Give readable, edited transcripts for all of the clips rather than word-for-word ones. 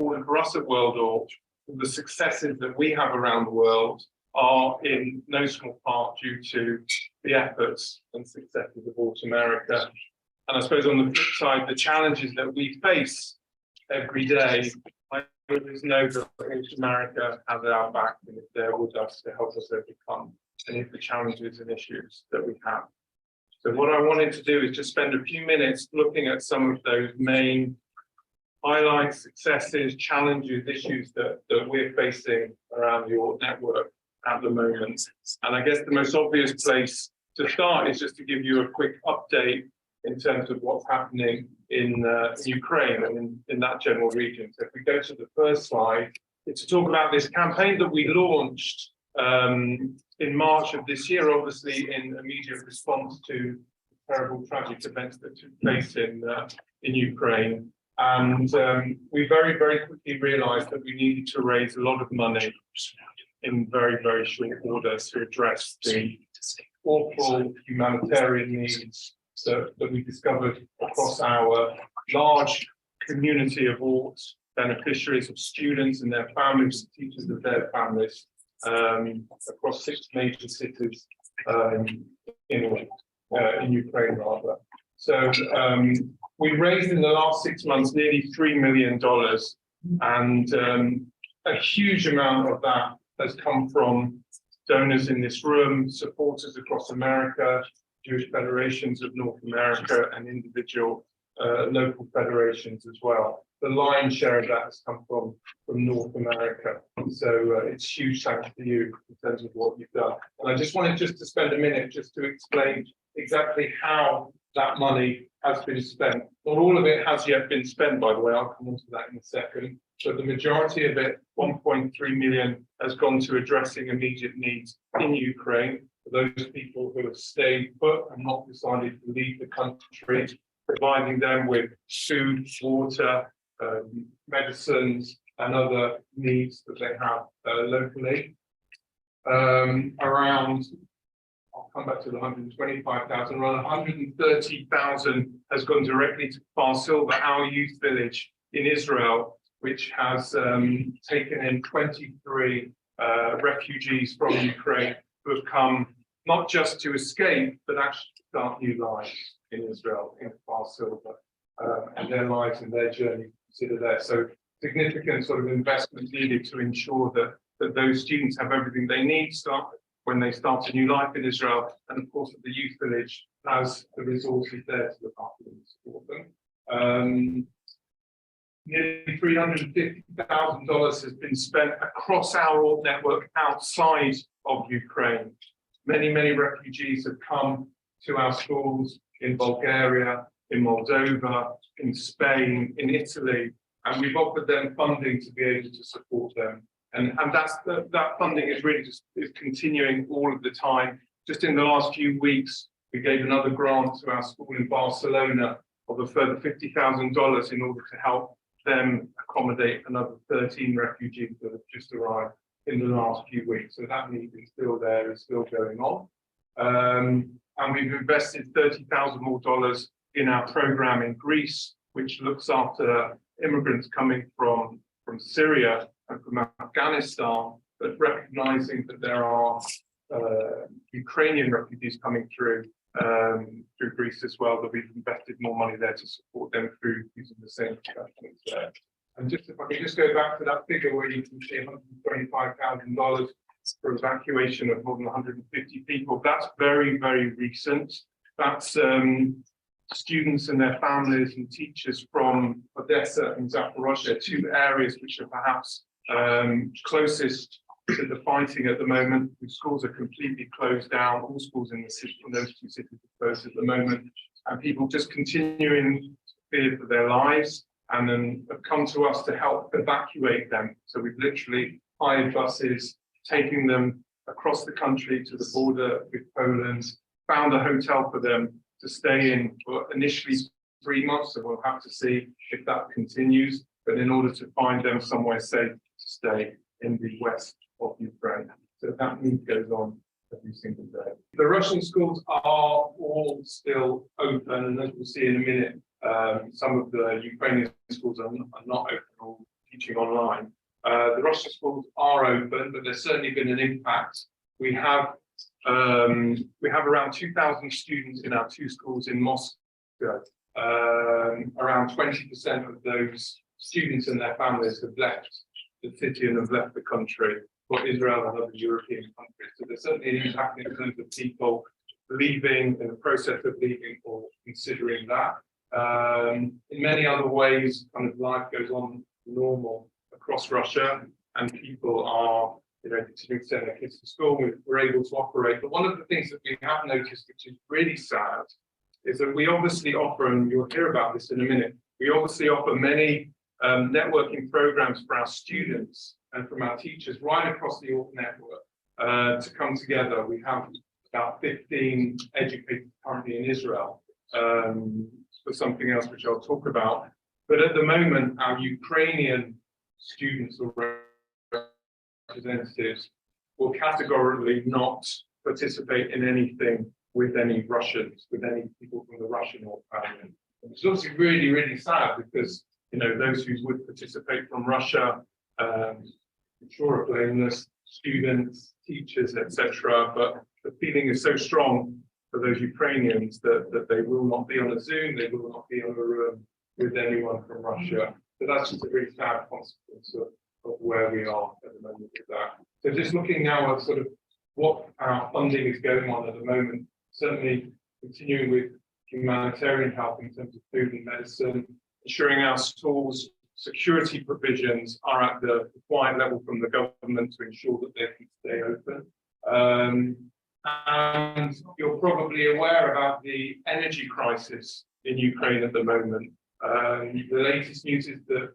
important for us at World ORT, the successes that we have around the world are in no small part due to the efforts and successes of ORT America. And I suppose on the flip side, the challenges that we face every day, I always know that ORT America has our back and is there with us to help us overcome any of the challenges and issues that we have. So what I wanted to do is just spend a few minutes looking at some of those main highlights, successes, challenges, issues that we're facing around the ORT network at the moment. And I guess the most obvious place to start is just to give you a quick update in terms of what's happening in Ukraine and in that general region. So if we go to the first slide, it's to talk about this campaign that we launched in March of this year, obviously in immediate response to terrible tragic events that took place in Ukraine. And we very, very quickly realized that we needed to raise a lot of money in very, very short order to address the awful humanitarian needs that we discovered across our large community of ORT beneficiaries, of students and their families, teachers of their families, across 6 major cities in Ukraine, rather. So we raised in the last 6 months nearly $3 million, and a huge amount of that has come from donors in this room, supporters across America, Jewish federations of North America, and individual local federations as well. The lion's share of that has come from North America. So it's huge thanks to you in terms of what you've done. And I just wanted to spend a minute just to explain exactly how that money has been spent. Not all of it has yet been spent, by the way, I'll come on to that in a second. But the majority of it, 1.3 million, has gone to addressing immediate needs in Ukraine for those people who have stayed put and not decided to leave the country, providing them with food, water, medicines, and other needs that they have locally. Around, I'll come back to the 125,000, around 130,000 has gone directly to Far Silver, our youth village in Israel, which has taken in 23 refugees from Ukraine who have come not just to escape, but actually to start new lives in Israel, in Far Silver, and their lives and their journey consider there. So significant sort of investment needed to ensure that those students have everything they need when they start a new life in Israel, and of course that the youth village has the resources there to look after them and support them. Nearly $350,000 has been spent across our ORT network outside of Ukraine. Many, many refugees have come to our schools in Bulgaria, in Moldova, in Spain, in Italy, and we've offered them funding to be able to support them. And that funding is really just continuing all of the time. Just in the last few weeks, we gave another grant to our school in Barcelona of a further $50,000 in order to help them accommodate another 13 refugees that have just arrived in the last few weeks. So that need is still there, is still going on. And we've invested $30,000 more in our program in Greece, which looks after immigrants coming from Syria and from Afghanistan, but recognizing that there are Ukrainian refugees coming through Greece as well, that we've invested more money there to support them through using the same professionals there. And just if I can just go back to that figure where you can see $125,000 for evacuation of more than 150 people, that's very, very recent. That's students and their families and teachers from Odessa and Zaporozhye, 2 areas which are perhaps closest to the fighting at the moment. The schools are completely closed down. All schools in those 2 cities are closed at the moment, and people just continuing to fear for their lives, and then have come to us to help evacuate them. So we've literally hired buses, taking them across the country to the border with Poland, found a hotel for them to stay in for initially 3 months, so we'll have to see if that continues, but in order to find them somewhere safe to stay in the west of Ukraine. So that need goes on every single day. The Russian schools are all still open, and as we'll see in a minute, some of the Ukrainian schools are not open, or teaching online. The Russian schools are open, but there's certainly been an impact. We have around 2,000 students in our 2 schools in Moscow. Around 20% of those students and their families have left the city and have left the country for Israel and other European countries. So there's certainly an impact in terms of people leaving, in the process of leaving, or considering that. In many other ways, kind of life goes on normal across Russia, and people are, continuing to send their kids to school. We're able to operate. But one of the things that we have noticed, which is really sad, is that we obviously offer, and you'll hear about this in a minute, we obviously offer many networking programs for our students and from our teachers right across the ORT network to come together. We have about 15 educators currently in Israel for something else which I'll talk about. But at the moment, our Ukrainian students or representatives will categorically not participate in anything with any Russians, with any people from the Russian ORT family. It's obviously really, really sad because, those who would participate from Russia, I'm sure are blameless, students, teachers, etc. But the feeling is so strong for those Ukrainians that they will not be on a Zoom, they will not be on a room with anyone from Russia. So that's just a really sad consequence of where we are at the moment with that. So just looking now at sort of what our funding is going on at the moment, certainly continuing with humanitarian help in terms of food and medicine, ensuring our schools' security provisions are at the required level from the government to ensure that they can stay open. And you're probably aware about the energy crisis in Ukraine at the moment. The latest news is that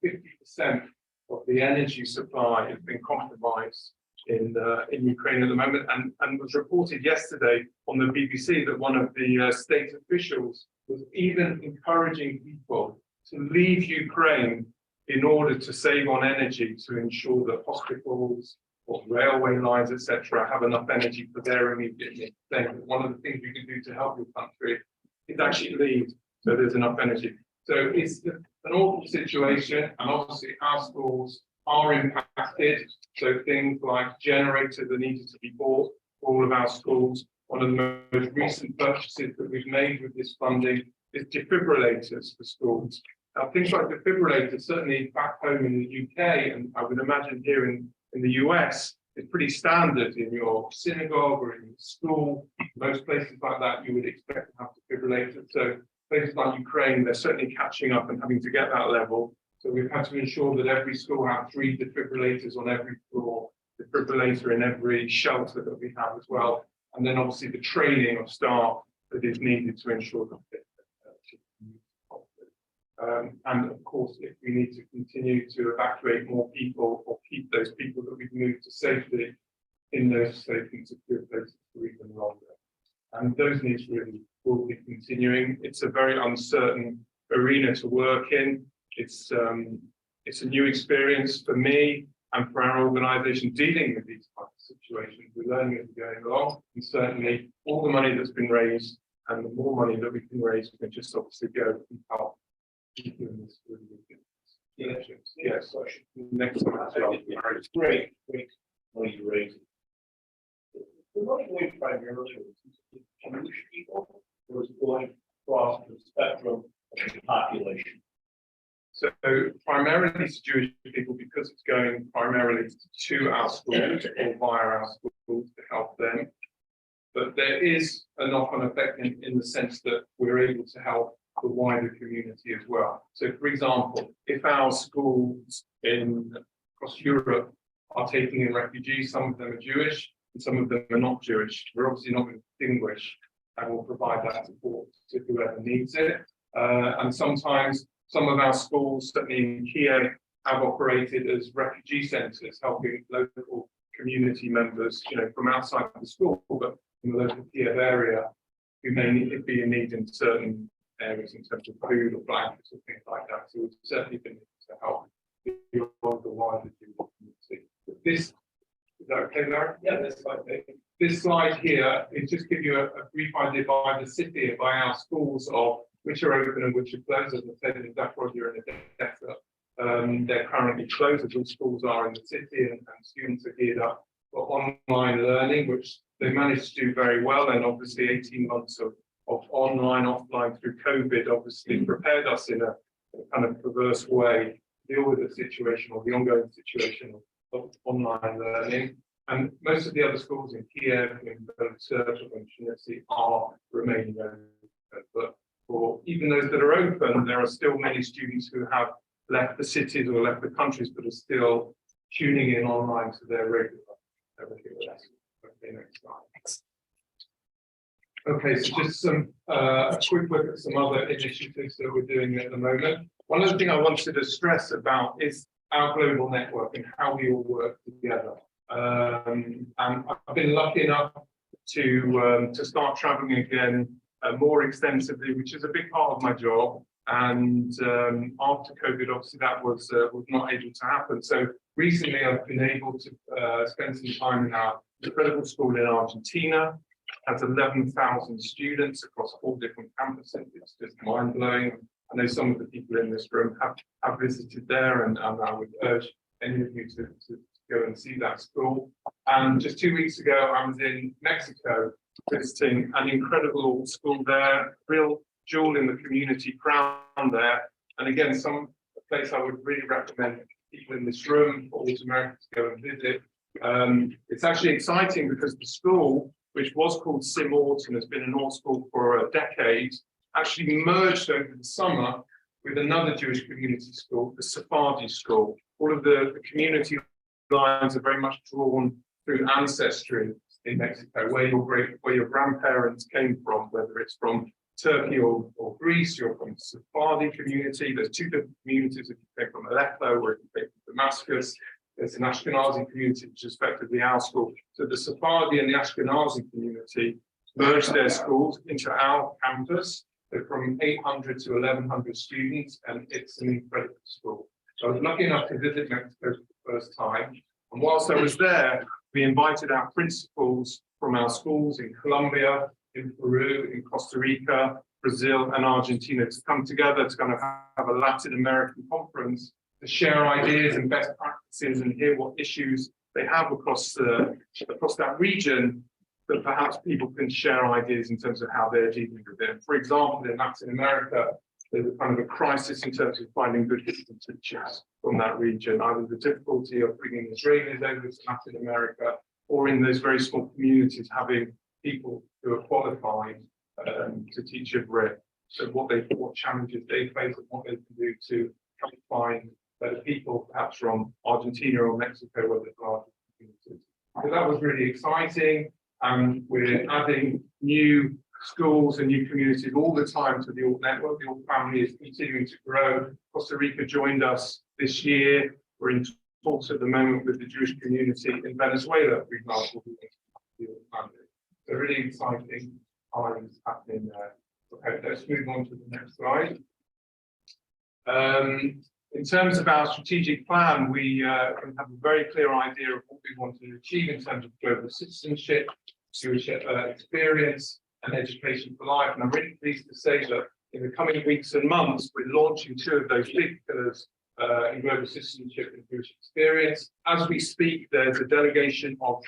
50% of the energy supply has been compromised in Ukraine at the moment, and was reported yesterday on the BBC that one of the state officials was even encouraging people to leave Ukraine in order to save on energy, to ensure that hospitals or railway lines, etc., have enough energy for their immediate needs. Then one of the things you can do to help your country is actually leave so there's enough energy. So it's an awful situation, and obviously our schools are impacted. So things like generators that needed to be bought for all of our schools. One of the most recent purchases that we've made with this funding is defibrillators for schools. Now, things like defibrillators, certainly back home in the UK, and I would imagine here in the US, it's pretty standard in your synagogue or in your school. Most places like that, you would expect to have defibrillators. So places like Ukraine, they're certainly catching up and having to get that level. So we've had to ensure that every school has 3 defibrillators on every floor, defibrillator in every shelter that we have as well. And then obviously the training of staff that is needed to ensure that they and of course, if we need to continue to evacuate more people or keep those people that we've moved to safety in those safe and secure places for even longer. And those needs really will be continuing. It's a very uncertain arena to work in. It's a new experience for me and for our organisation dealing with these types of situations. We're learning as we're going along, and certainly all the money that's been raised and the more money that we can raise, we can just obviously go and help. Yes, next one as well. Great money raising. The money raised primarily to Jewish people, or is it going across the spectrum of the population? So primarily to Jewish people because it's going primarily to our schools or via our schools to help them. But there is a knock-on effect in the sense that we're able to help the wider community as well. So for example, if our schools across Europe are taking in refugees, some of them are Jewish and some of them are not Jewish. We're obviously not going to distinguish and we'll provide that support to whoever needs it. And sometimes some of our schools, certainly in Kiev, have operated as refugee centres, helping local community members, from outside the school, but in the local Kiev area, who may be in need in certain areas in terms of food or blankets or things like that. So we've certainly been able to help the wider community. Is that okay, Larry? Yeah, that's fine. This slide here, it just gives you a brief idea by the city, by our schools of which are open and which are closed. As I said, in Zaporozhye and Odessa, They're currently closed, as all schools are in the city, and students are geared up for online learning, which they managed to do very well. And obviously 18 months of online, offline through COVID obviously prepared us in a kind of perverse way to deal with the situation or the ongoing situation of online learning. And most of the other schools in Kiev, in Belzersk, and Chernivtsi are remaining open. But for even those that are open, there are still many students who have left the cities or left the countries, but are still tuning in online to their regular lessons. Okay, next slide. Okay, so just a quick look at some other initiatives that we're doing at the moment. One other thing I wanted to stress about is our global network and how we all work together. And I've been lucky enough to start traveling again more extensively, which is a big part of my job. And after COVID, obviously that was not able to happen. So recently I've been able to spend some time in our incredible school in Argentina. It has 11,000 students across 4 different campuses. It's just mind-blowing. I know some of the people in this room have visited there, and I would urge any of you to go and see that school. And just 2 weeks ago, I was in Mexico visiting an incredible school there, real jewel in the community crown there. And again, a place I would really recommend people in this room or all Americans to go and visit. It's actually exciting because the school, which was called ORT and has been an ORT school for a decade, actually merged over the summer with another Jewish community school, the Sephardi school. All of the community lines are very much drawn through ancestry in Mexico, where your grandparents came from, whether it's from Turkey or Greece, you're from the Sephardi community. There's 2 different communities if you came from Aleppo or if you came from Damascus. There's an Ashkenazi community, which is effectively our school. So the Sephardi and the Ashkenazi community merged their schools into our campus. They're from 800 to 1,100 students, and it's an incredible school. So I was lucky enough to visit Mexico for the first time. And whilst I was there, we invited our principals from our schools in Colombia, in Peru, in Costa Rica, Brazil, and Argentina to come together to kind of have a Latin American conference to share ideas and best practices and hear what issues they have across that region, that perhaps people can share ideas in terms of how they're dealing with it. For example, in Latin America, there's a kind of a crisis in terms of finding good history teachers from that region, either the difficulty of bringing Israelis over to Latin America, or in those very small communities having people who are qualified to teach Hebrew. So what challenges they face and what they can do to help find better people, perhaps from Argentina or Mexico, where there's larger communities. So that was really exciting. And we're adding new schools and new communities all the time to the ORT network. The ORT family is continuing to grow. Costa Rica joined us this year. We're in talks at the moment with the Jewish community in Venezuela, for example, who wants to the ORT family. So really exciting times happening there. Okay, let's move on to the next slide. In terms of our strategic plan, we have a very clear idea of what we want to achieve in terms of global citizenship, Jewish experience, and education for life. And I'm really pleased to say that in the coming weeks and months, we're launching 2 of those big pillars in global citizenship and Jewish experience. As we speak, there's a delegation of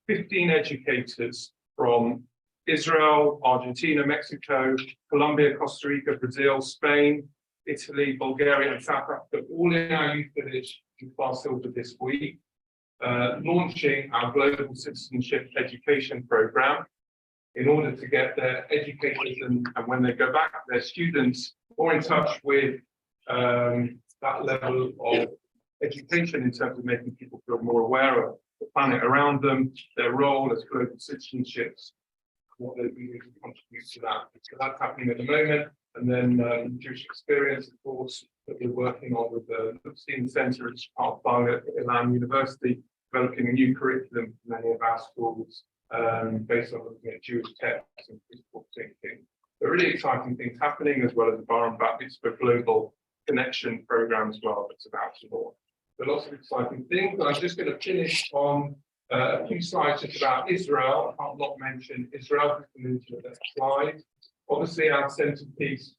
15 educators from Israel, Argentina, Mexico, Colombia, Costa Rica, Brazil, Spain, Italy, Bulgaria, and South Africa, all in our youth village in Barcelona this week, launching our global citizenship education program in order to get their educators and when they go back, their students more in touch with that level of education in terms of making people feel more aware of the planet around them, their role as global citizenships, what they're doing to contribute to that. So that's happening at the moment. And then Jewish experience, of course, that we're working on with the Epstein Center, which is part of Ilan University, developing a new curriculum for many of our schools based on looking at Jewish texts and critical thinking. There are really exciting things happening, as well as the Bar and Bat Mitzvah Global Connection program as well, that's about to launch. There are lots of exciting things, and I'm just going to finish on a few slides just about Israel. I can't not mention Israel. Just move to the next slide. Obviously, our centerpiece,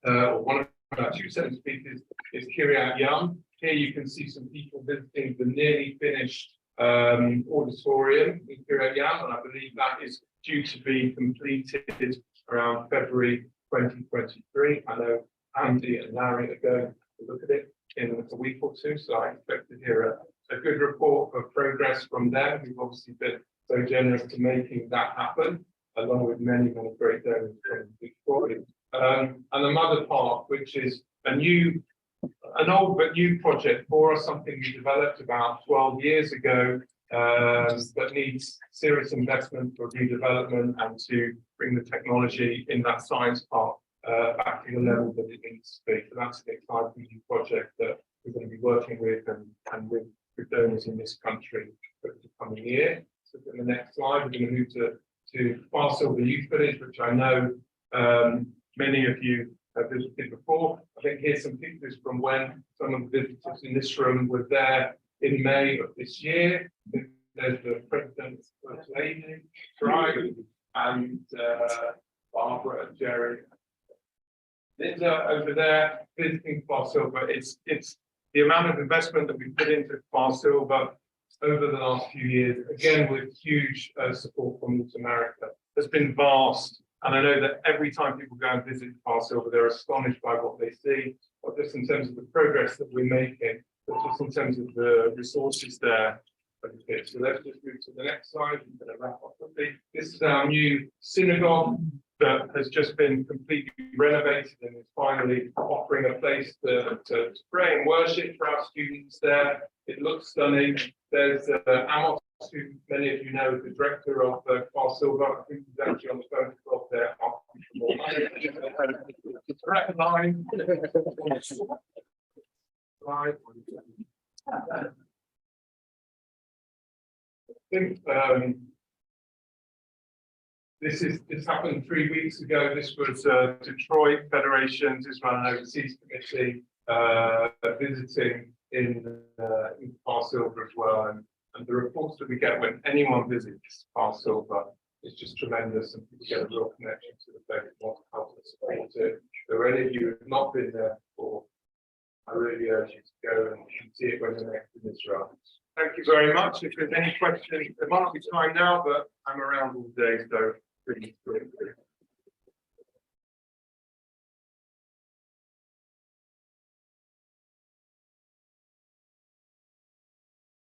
or one of about 2 centimeters is Kiryat Yam. Here you can see some people visiting the nearly finished auditorium in Kiryat Yam, and I believe that is due to be completed around February 2023. I know Andy and Larry are going to look at it in a week or two, so I expect to hear a good report of progress from them, who've obviously been so generous to making that happen, along with many great donors from Victoria. And the Mother Park, which is an old but new project for us, something we developed about 12 years ago, that needs serious investment for redevelopment and to bring the technology in that science park back to the level that it needs to be. So that's an exciting new project that we're going to be working with and with donors in this country for the coming year. So in the next slide, we're going to move to Far Silver Youth Village, which I know many of you have visited before. I think here's some pictures from when some of the visitors in this room were there in May of this year. There's the President, First Lady, right, and Barbara and Jerry. Linda over there visiting Far Silver. It's the amount of investment that we put into Far Silver over the last few years, again with huge support from North America, has been vast. And I know that every time people go and visit Far Silver, they're astonished by what they see, not just in terms of the progress that we're making, but just in terms of the resources there. Okay, so let's just move to the next slide. I'm going to wrap up quickly. This is our new synagogue that has just been completely renovated and is finally offering a place to pray and worship for our students there. It looks stunning. There's Amos, who many of you know is the director of Far Silver. I think he's actually on the phone up there. Correct line. Slide. I think this happened 3 weeks ago. This was Detroit Federation's Israel and Overseas Committee visiting in Far Silver as well, and the reports that we get when anyone visits Far Silver is just tremendous, and people get a real connection to the faith and want to help and support it. So any of you who have not been there before, I really urge you to go and see it when you're next in Israel. Thank you very much. If there's any questions, there might not be time now, but I'm around all day, so please.